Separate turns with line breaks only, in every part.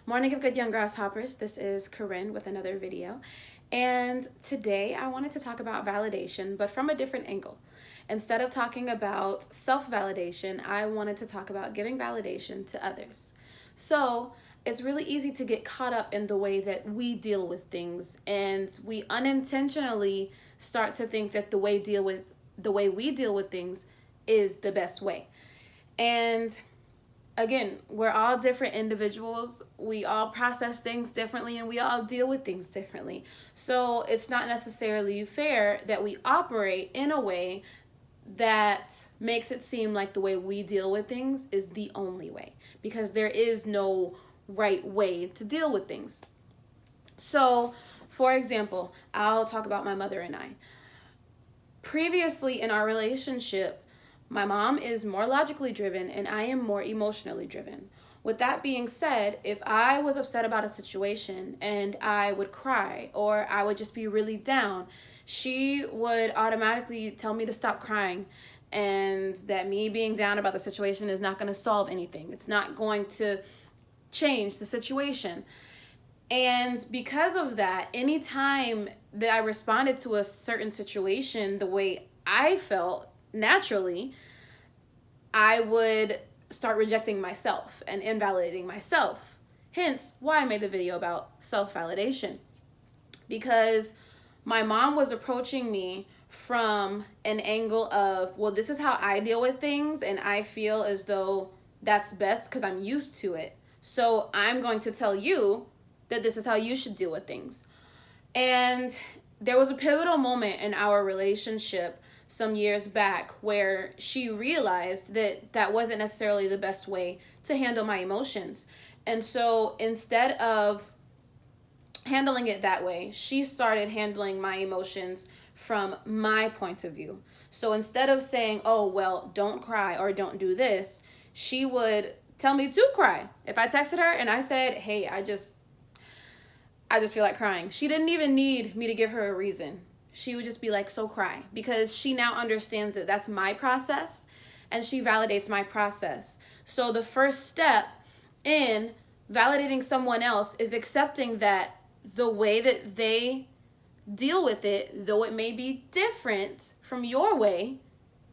Morning of good young grasshoppers. This is Corinne with another video. And today I wanted to talk about validation, but from a different angle. Instead of talking about self-validation, I wanted to talk about giving validation to others. So it's really easy to get caught up in the way that we deal with things, and we unintentionally start to think that the way we deal with things is the best way. And again, we're all different individuals. We all process things differently and we all deal with things differently. So it's not necessarily fair that we operate in a way that makes it seem like the way we deal with things is the only way, because there is no right way to deal with things. So, for example, I'll talk about my mother and I. Previously in our relationship, my mom is more logically driven and I am more emotionally driven. With that being said, if I was upset about a situation and I would cry or I would just be really down, she would automatically tell me to stop crying, and that me being down about the situation is not going to solve anything. It's not going to change the situation. And because of that, anytime that I responded to a certain situation the way I felt naturally, I would start rejecting myself and invalidating myself. Hence, why I made the video about self-validation. Because my mom was approaching me from an angle of, well, this is how I deal with things, and I feel as though that's best because I'm used to it. So I'm going to tell you that this is how you should deal with things. And there was a pivotal moment in our relationship some years back where she realized that that wasn't necessarily the best way to handle my emotions. And so instead of handling it that way, she started handling my emotions from my point of view. So instead of saying, oh, well, don't cry or don't do this, she would tell me to cry. If I texted her and I said, hey, I just feel like crying, she didn't even need me to give her a reason. She would just be like, so cry, because she now understands that that's my process and she validates my process. So the first step in validating someone else is accepting that the way that they deal with it, though it may be different from your way,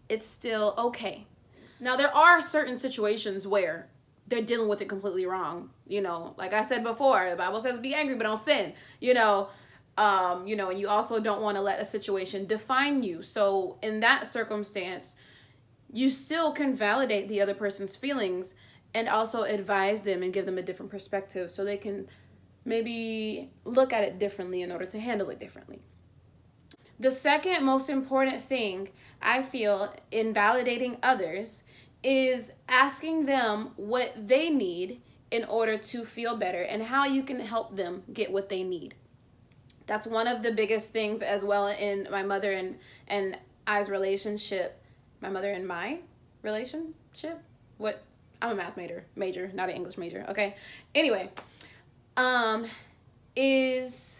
it's still okay. Now, there are certain situations where they're dealing with it completely wrong. Like I said before, the Bible says be angry but don't sin, and you also don't want to let a situation define you. So in that circumstance, you still can validate the other person's feelings and also advise them and give them a different perspective so they can maybe look at it differently in order to handle it differently. The second most important thing I feel in validating others is asking them what they need in order to feel better and how you can help them get what they need. That's one of the biggest things as well in my mother and I's relationship. My mother and my relationship? What? I'm a math major, not an English major, okay? Anyway, is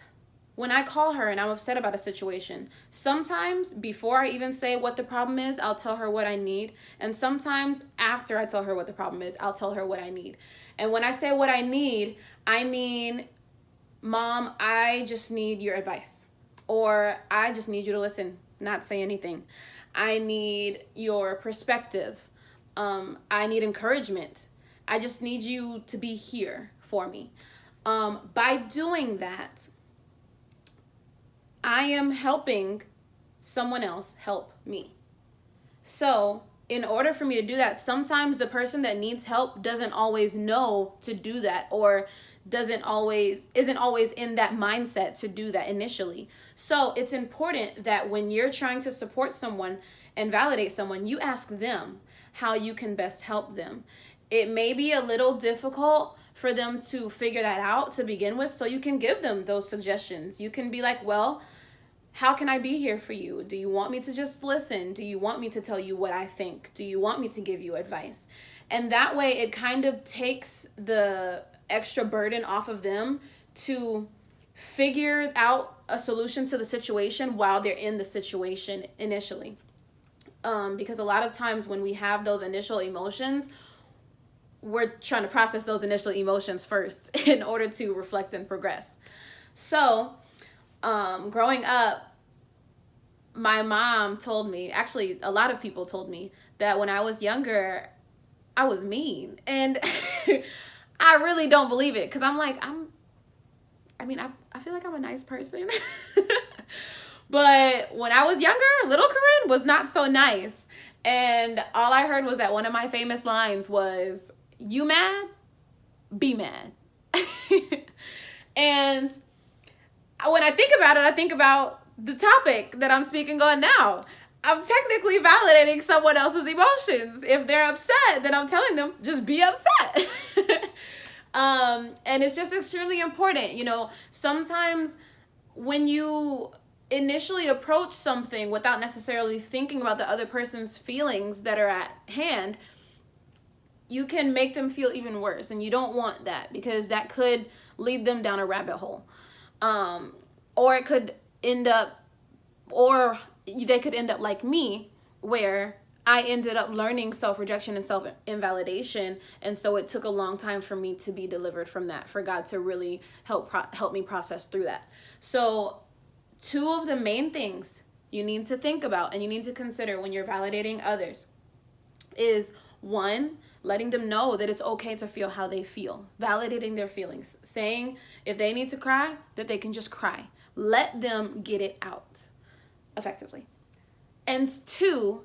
when I call her and I'm upset about a situation, sometimes before I even say what the problem is, I'll tell her what I need. And sometimes after I tell her what the problem is, I'll tell her what I need. And when I say what I need, I mean, Mom, I just need your advice. Or I just need you to listen, not say anything. I need your perspective. I need encouragement. I just need you to be here for me. By doing that, I am helping someone else help me. So in order for me to do that, sometimes the person that needs help doesn't always know to do that, or isn't always in that mindset to do that initially. So it's important that when you're trying to support someone and validate someone, you ask them how you can best help them. It may be a little difficult for them to figure that out to begin with, so you can give them those suggestions. You can be like, well, how can I be here for you? Do you want me to just listen? Do you want me to tell you what I think? Do you want me to give you advice? And that way it kind of takes the extra burden off of them to figure out a solution to the situation while they're in the situation initially. Because a lot of times when we have those initial emotions, we're trying to process those initial emotions first in order to reflect and progress. So, growing up, my mom told me, actually, a lot of people told me that when I was younger, I was mean. And I really don't believe it, because I'm like, I feel like I'm a nice person. But when I was younger, little Corinne was not so nice. And all I heard was that one of my famous lines was, "You mad? Be mad." And when I think about it, I think about the topic that I'm speaking on now. I'm technically validating someone else's emotions. If they're upset, then I'm telling them, just be upset. And it's just extremely important. You know, sometimes when you initially approach something without necessarily thinking about the other person's feelings that are at hand, you can make them feel even worse. And you don't want that, because that could lead them down a rabbit hole. Or it could end up, or they could end up like me, where I ended up learning self-rejection and self-invalidation. And so it took a long time for me to be delivered from that, for God to really help me process through that. So 2 of the main things you need to think about and you need to consider when you're validating others is, 1, letting them know that it's okay to feel how they feel, validating their feelings, saying if they need to cry, that they can just cry. Let them get it out effectively. And 2,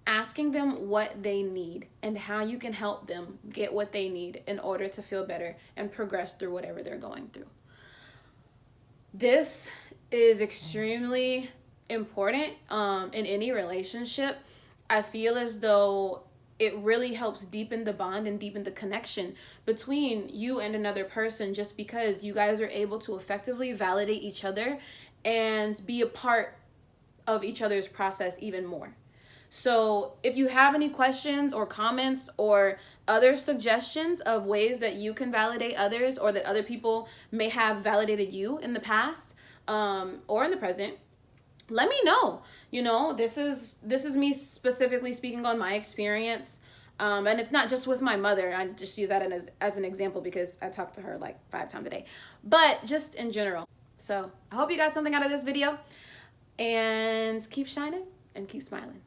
asking them what they need and how you can help them get what they need in order to feel better and progress through whatever they're going through. This is extremely important in any relationship. I feel as though it really helps deepen the bond and deepen the connection between you and another person, just because you guys are able to effectively validate each other and be a part of each other's process even more. So if you have any questions or comments or other suggestions of ways that you can validate others, or that other people may have validated you in the past or in the present, let me know. You know, this is me specifically speaking on my experience. And it's not just with my mother. I just use that as an example because I talk to her like 5 times a day, but just in general. So I hope you got something out of this video, and keep shining and keep smiling.